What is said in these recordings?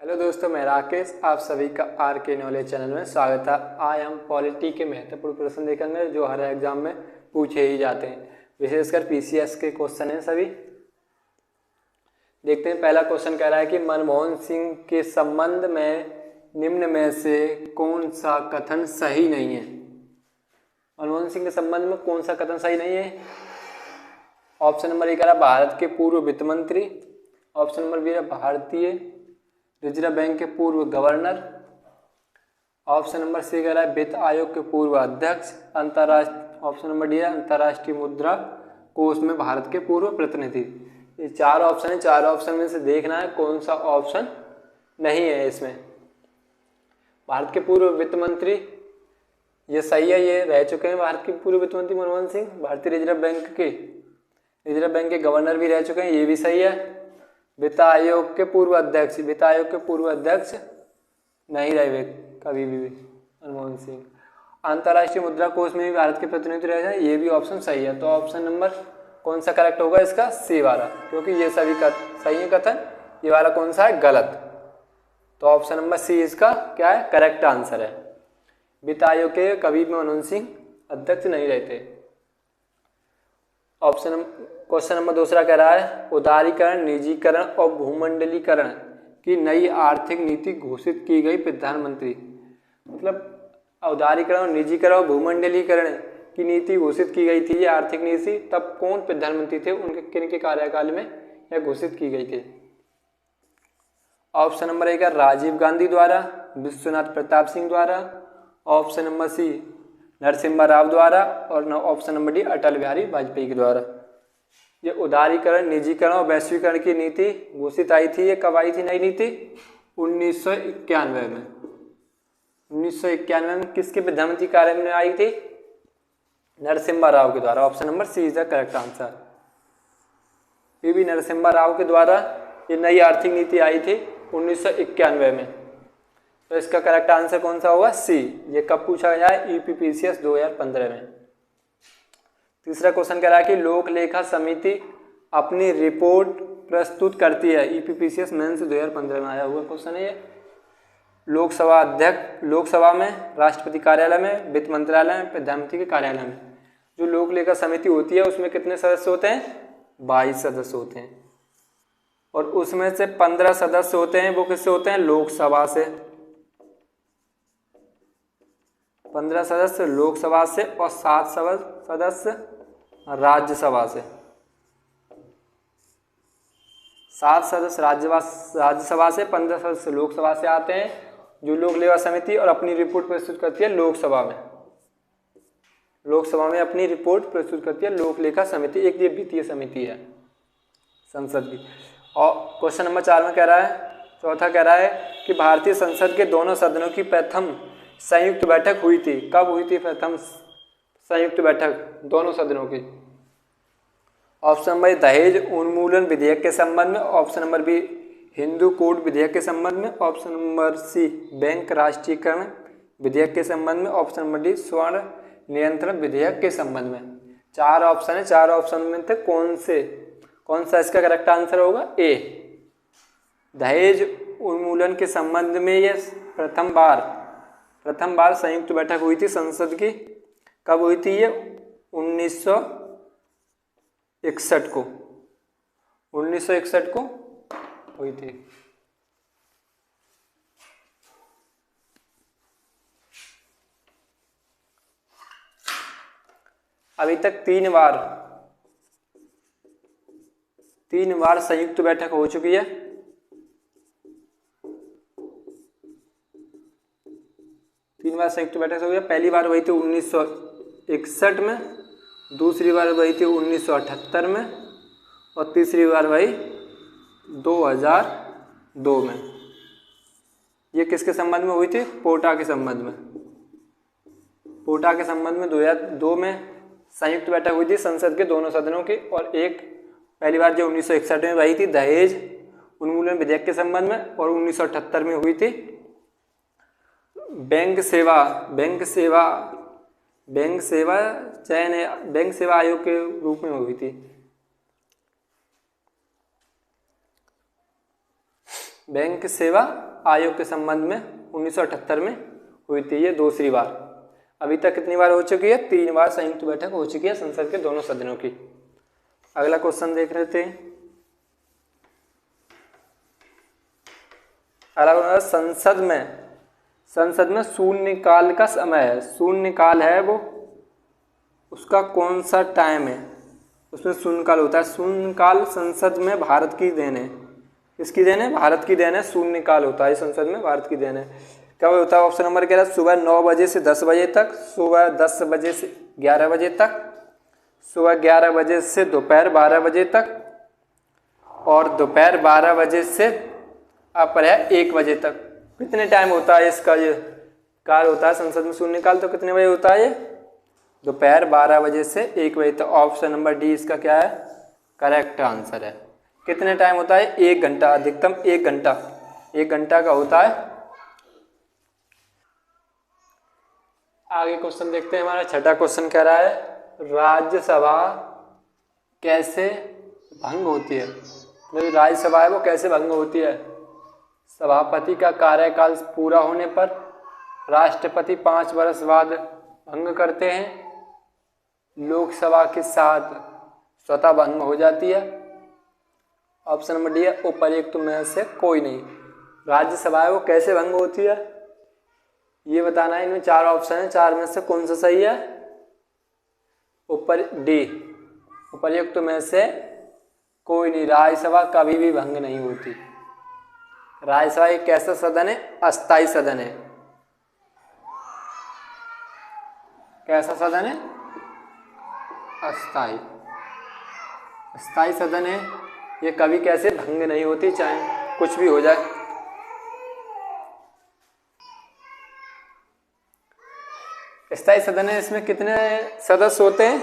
Hello दोस्तों, मैं राकेश। आप सभी का आर के नॉलेज चैनल में स्वागत है। आज हम पॉलिटी के महत्वपूर्ण प्रश्न देखेंगे जो हर एग्जाम में पूछे ही जाते हैं, विशेषकर पीसीएस के क्वेश्चन हैं सभी। देखते हैं, पहला क्वेश्चन कह रहा है कि मनमोहन सिंह के संबंध में निम्न में से कौन सा कथन सही नहीं है। मनमोहन सिंह के संबंध में कौन सा कथन सही नहीं है? ऑप्शन नंबर ए कह रहा है भारत के पूर्व वित्त मंत्री। ऑप्शन नंबर बी है भारतीय रिजर्व बैंक के पूर्व गवर्नर। ऑप्शन नंबर सी कह रहा है वित्त आयोग के पूर्व अध्यक्ष। ऑप्शन नंबर डी है अंतर्राष्ट्रीय मुद्रा कोष में भारत के पूर्व प्रतिनिधि। ये चार ऑप्शन है, चार ऑप्शन में से देखना है कौन सा ऑप्शन नहीं है इसमें। भारत के पूर्व वित्त मंत्री ये सही है, ये रह चुके हैं भारत के पूर्व वित्त मंत्री मनमोहन सिंह। भारतीय रिजर्व बैंक के गवर्नर भी रह चुके हैं, ये भी सही है। वित्त आयोग के पूर्व अध्यक्ष नहीं रहे कभी भी मनमोहन सिंह। अंतर्राष्ट्रीय मुद्रा कोष में भी भारत के प्रतिनिधि रहे हैं, ये भी ऑप्शन सही है। तो ऑप्शन नंबर कौन सा करेक्ट होगा इसका? सी वाला, क्योंकि ये सभी का सही है कथन, ये वाला कौन सा है? गलत। तो ऑप्शन नंबर सी इसका क्या है? करेक्ट आंसर है। वित्त आयोग के कभी भी मनमोहन सिंह अध्यक्ष नहीं रहते। क्वेश्चन नंबर दूसरा कह रहा है उदारीकरण, निजीकरण और भूमंडलीकरण की नई आर्थिक नीति घोषित की गई प्रधानमंत्री। मतलब उदारीकरण और निजीकरण और भूमंडलीकरण की नीति घोषित की गई थी, ये आर्थिक नीति तब कौन प्रधानमंत्री थे, उनके किन के कार्यकाल में यह घोषित की गई थी? ऑप्शन नंबर एक है राजीव गांधी द्वारा, विश्वनाथ प्रताप सिंह द्वारा। Option number C Narasimha Rao द्वारा और option number D Atal Bihari Vajpayee के द्वारा। ये उदारीकरण, निजीकरण और वैश्वीकरण की नीति घोषित आई थी, ये कब आई थी नई नीति? 1991 में। 1991 में किसके प्रधानमंत्री कार्यालय में आई थी? नरसिम्हा राव के द्वारा। Option number C is the correct answer. P V Narasimha Rao के द्वारा ये नई आर्थिक नीति आई थी 1991 में। तो इसका करेक्ट आंसर कौन सा होगा? सी। ये कब पूछा गया है? यूपीपीसीएस 2015 में। तीसरा क्वेश्चन कह रहा है कि लोक लेखा समिति अपनी रिपोर्ट प्रस्तुत करती है। यूपीपीसीएस मेंस 2015 में आया हुआ क्वेश्चन है ये। लोकसभा अध्यक्ष, लोकसभा में, राष्ट्रपति कार्यालय में, वित्त मंत्रालय में, प्रधानमंत्री के कार्यालय में जो लोक लेखा समिति होती है उसमें कितने सदस्य होते हैं? 22 सदस्य होते हैं। और उसमें से 15 सदस्य होते हैं, वो किससे होते हैं? लोकसभा से। 15 सदस्य लोकसभा से और 7 सदस्य राज्यसभा से। 7 सदस्य राज्यसभा से, 15 सदस्य लोकसभा से आते हैं जो लोक लेखा समिति और अपनी रिपोर्ट प्रस्तुत करती है लोकसभा में। लोकसभा में अपनी रिपोर्ट प्रस्तुत करती है लोक लेखा समिति, एक ये वित्तीय समिति है संसद की। और क्वेश्चन नंबर 4 में कह रहा है, चौथा कह रहा है कि भारतीय संसद के दोनों सदनों की प्रथम संयुक्त बैठक हुई थी। कब हुई थी प्रथम संयुक्त बैठक दोनों सदनों की? ऑप्शन नंबर ए दहेज उन्मूलन विधेयक के संबंध में। Option number B Hindu code विधेयक के संबंध में। ऑप्शन नंबर सी बैंक राष्ट्रीयकरण विधेयक के संबंध में। ऑप्शन नंबर डी स्वर्ण नियंत्रण विधेयक के संबंध में। 4 ऑप्शन है, 4 ऑप्शन में से कौन सा इसका करेक्ट आंसर होगा? ए। दहेज उन्मूलन के संबंध में ये प्रथम बार संयुक्त बैठक हुई थी संसद की। कब हुई थी ये? 1961 को। 1961 को हुई थी। अभी तक 3 बार संयुक्त बैठक हो चुकी है। 3 बार संयुक्त बैठक हो गया। पहली बार हुई थी 1961 में, दूसरी बार हुई थी 1978 में और तीसरी बार हुई 2002 में। ये किसके संबंध में हुई थी? पोटा के संबंध में। पोटा के संबंध में 2002 में संयुक्त बैठक हुई थी संसद के दोनों सदनों की। और एक पहली बार जो 1961 में हुई थी दहेज उन्मूलन विधेयक के संबंध में, और 1978 में हुई थी बैंक सेवा आयोग के रूप में हुई थी। बैंक सेवा आयोग के संबंध में 1978 में हुई थी ये दूसरी बार। अभी तक कितनी बार हो चुकी है? 3 बार संयुक्त बैठक हो चुकी है संसद के दोनों सदनों की। अगला क्वेश्चन देख रहे थे। अगला संसद में शून्यकाल का समय है। शून्यकाल है वो, उसका कौन सा टाइम है? उसमें शून्यकाल होता है। शून्यकाल संसद में भारत की देन है। किसकी देन है? भारत की देन है। शून्यकाल होता है संसद में, भारत की देन है। क्या होता है? ऑप्शन नंबर कह रहा है सुबह 9 बजे से 10 बजे तक, सुबह 10 बजे से 11 बजे तक, सुबह 11 बजे से दोपहर 12 बजे तक, और दोपहर 12 बजे से पर है 1 बजे तक। कितने टाइम होता है इसका? ये काल होता है संसद में शून्यकाल, तो कितने बजे होता है ये? दोपहर 12 बजे से 1 बजे तक। ऑप्शन नंबर डी इसका क्या है? करेक्ट आंसर है। कितने टाइम होता है? 1 घंटा, अधिकतम 1 घंटा, 1 घंटा का होता है। आगे क्वेश्चन देखते हैं। हमारा छठा क्वेश्चन कह रहा है राज्यसभा कैसे भंग होती है? जो राज्यसभा है वो कैसे भंग होती है? सभापति का कार्यकाल पूरा होने पर, राष्ट्रपति 5 वर्ष बाद भंग करते हैं, लोकसभा के साथ स्वतः भंग हो जाती है। ऑप्शन नंबर डी है उपर्युक्त में से कोई नहीं। राज्यसभा है वो कैसे भंग होती है ये बताना है। इनमें 4 ऑप्शन है, 4 में से कौन सा सही है? डी, उपर्युक्त में से कोई नहीं। राज्यसभा कभी भी भंग नहीं होती। राज्यसभा एक कैसा सदन है? अस्थायी सदन है। कैसा सदन है? अस्थायी, अस्थायी सदन है। ये कभी कैसे भंग नहीं होती, चाहे कुछ भी हो जाए। अस्थायी सदन है। इसमें कितने सदस्य होते हैं?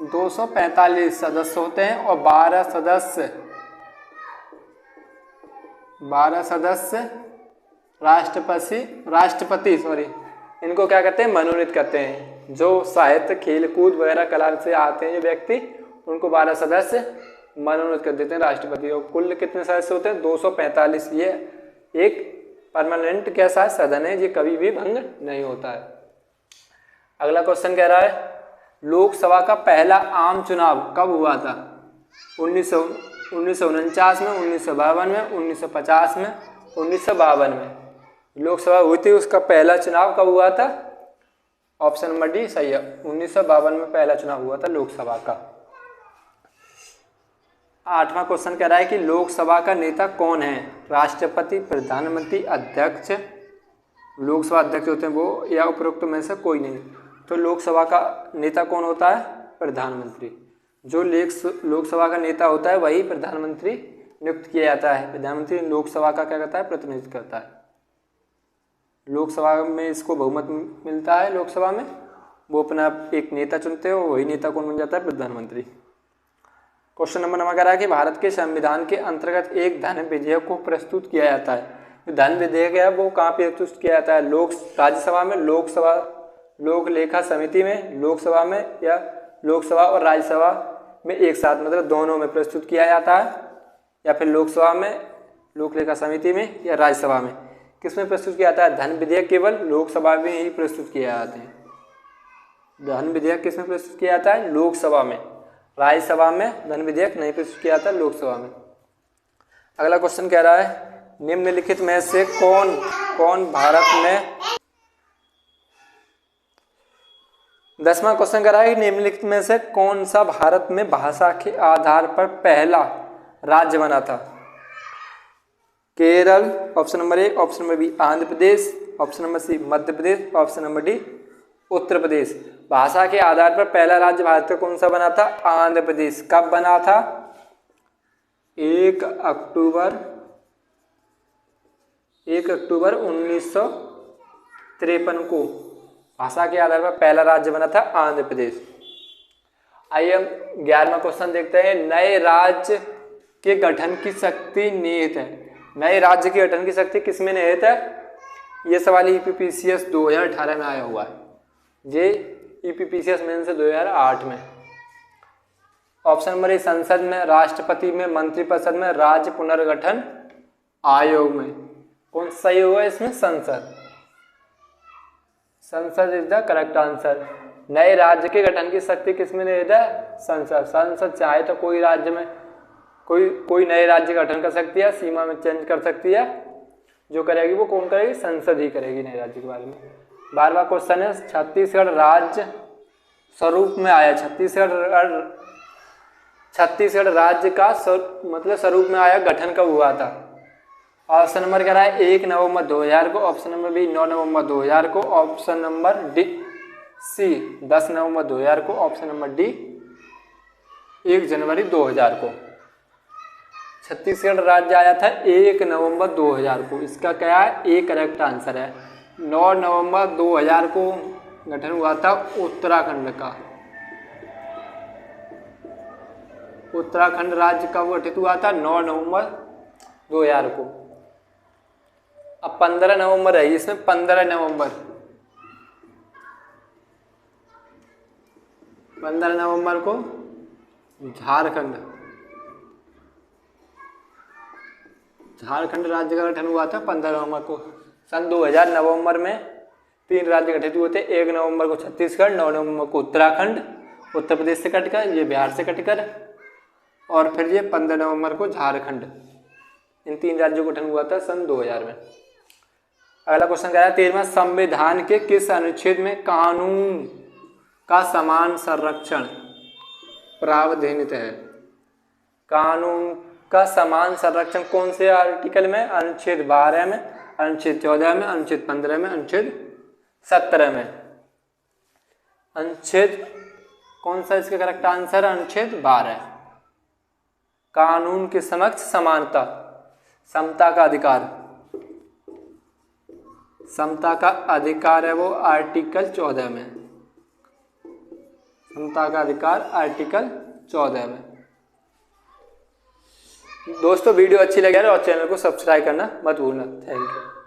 245 सदस्य होते हैं और 12 सदस्य राष्ट्रपति इनको क्या करते हैं? मनोनीत करते हैं। जो साहित्य, खेल कूद वगैरह कला से आते हैं जो व्यक्ति, उनको 12 सदस्य मनोनीत कर देते हैं राष्ट्रपति। और कुल कितने सदस्य होते हैं? 245। ये एक परमानेंट कैसा सदन है, ये कभी भी भंग नहीं होता है। अगला क्वेश्चन कह रहा है लोकसभा का पहला आम चुनाव कब हुआ था? 1949 में, 1952 में, 1950 में, 1952 में लोकसभा हुई थी। उसका पहला चुनाव कब हुआ था? ऑप्शन नंबर डी सही है। 1952 में पहला चुनाव हुआ था लोकसभा का। 8वां क्वेश्चन कह रहा है कि लोकसभा का नेता कौन है? राष्ट्रपति, प्रधानमंत्री, अध्यक्ष। लोकसभा अध्यक्ष होते हैं वो, या उपरोक्त में से कोई नहीं। तो लोकसभा का नेता कौन होता है? प्रधानमंत्री। जो लोकसभा का नेता होता है वही प्रधानमंत्री नियुक्त किया जाता है। प्रधानमंत्री लोकसभा का क्या करता है? प्रतिनिधित्व करता है। लोकसभा में इसको बहुमत मिलता है। लोकसभा में वो अपना एक नेता चुनते हैं, वही नेता कौन बन जाता है? प्रधानमंत्री। क्वेश्चन नंबर 9 कह रहा है कि भारत के संविधान के अंतर्गत एक धन विधेयक को प्रस्तुत किया जाता है। जो धन विधेयक है वो कहाँ प्रस्तुत किया जाता है? राज्यसभा में, लोकसभा, लोक लेखा समिति में, लोकसभा में, या लोकसभा और राज्यसभा में एक साथ, मतलब दोनों में प्रस्तुत किया जाता है, या फिर लोकसभा में, लोक लेखा समिति में, या राज्यसभा में। किसमें प्रस्तुत किया जाता है? धन विधेयक केवल लोकसभा में ही प्रस्तुत किए जाते हैं। धन विधेयक किसमें प्रस्तुत किया जाता है? लोकसभा में। राज्यसभा में धन विधेयक नहीं प्रस्तुत किया जाता, लोकसभा में। अगला क्वेश्चन कह रहा है निम्नलिखित में से कौन भारत में 10वां क्वेश्चन कह रहा है कि निम्नलिखित में से कौन सा भारत में भाषा के आधार पर पहला राज्य बना था? Kerala, option number A, option number B Andhra Pradesh, option number C Madhya Pradesh, option number D Uttar Pradesh. भाषा के आधार पर पहला राज्य भारत का कौन सा बना था? आंध्र प्रदेश। कब बना था? 1 अक्टूबर 1953 को भाषा के आधार पर पहला राज्य बना था आंध्र प्रदेश। आइए हम 11वां क्वेश्चन देखते हैं। नए राज्य के गठन की शक्ति निहित है। नए राज्य के गठन की शक्ति किसमें निहित है? ये सवाल ईपीपीसीएस 2018 में आया हुआ है। ये ईपीपीसीएस मेन से 2008 में। ऑप्शन नंबर ए संसद में, राष्ट्रपति में, मंत्रिपरिषद में, राज्य पुनर्गठन आयोग में। कौन सा सही होगा इसमें? संसद। संसद इज द करेक्ट आंसर। नए राज्य के गठन की शक्ति किसमें निहित है? संसद। संसद चाहे तो कोई राज्य में कोई नए राज्य गठन कर सकती है, सीमा में चेंज कर सकती है। जो करेगी वो कौन करेगी? संसद ही करेगी नए राज्य के बारे में। 12वां क्वेश्चन है, छत्तीसगढ़ राज्य स्वरूप में आया। छत्तीसगढ़ राज्य का मतलब स्वरूप में आया गठन कब हुआ था? ऑप्शन नंबर क्या रहा है? 1 नवंबर 2000 को, ऑप्शन नंबर बी 9 नवंबर 2000 को, ऑप्शन नंबर डी सी 10 नवंबर 2000 को, ऑप्शन नंबर डी 1 जनवरी 2000 को। छत्तीसगढ़ राज्य आया था 1 नवंबर 2000 को। इसका क्या है? ए करेक्ट आंसर है। 9 नवंबर 2000 को गठन हुआ था उत्तराखंड का। उत्तराखंड राज्य कब गठित हुआ था? 9 नवंबर 2000 को। अब 15 नवंबर है इसमें, 15 नवंबर 15 नवंबर को झारखंड राज्य का गठन हुआ था 15 नवंबर को। सन 2000 नवंबर में 3 राज्य गठित हुए थे। 1 नवंबर को छत्तीसगढ़, 9 नवंबर को उत्तराखंड उत्तर प्रदेश से कटकर, ये बिहार से कटकर, और फिर ये 15 नवंबर को झारखंड। इन 3 राज्यों का गठन हुआ था सन 2000 में। अगला क्वेश्चन क्या है? 13वें संविधान के किस अनुच्छेद में कानून का समान संरक्षण प्रावधानित है? कानून का समान संरक्षण कौन से आर्टिकल में? अनुच्छेद 12 में, अनुच्छेद 14 में, अनुच्छेद 15 में, अनुच्छेद 17 में। अनुच्छेद कौन सा इसका करेक्ट आंसर? अनुच्छेद 12। कानून के समक्ष समानता, समता का अधिकार, समता का अधिकार है वो आर्टिकल 14 में। समता का अधिकार आर्टिकल 14 में। दोस्तों वीडियो अच्छी लगे और चैनल को सब्सक्राइब करना मत भूलना। Thank you.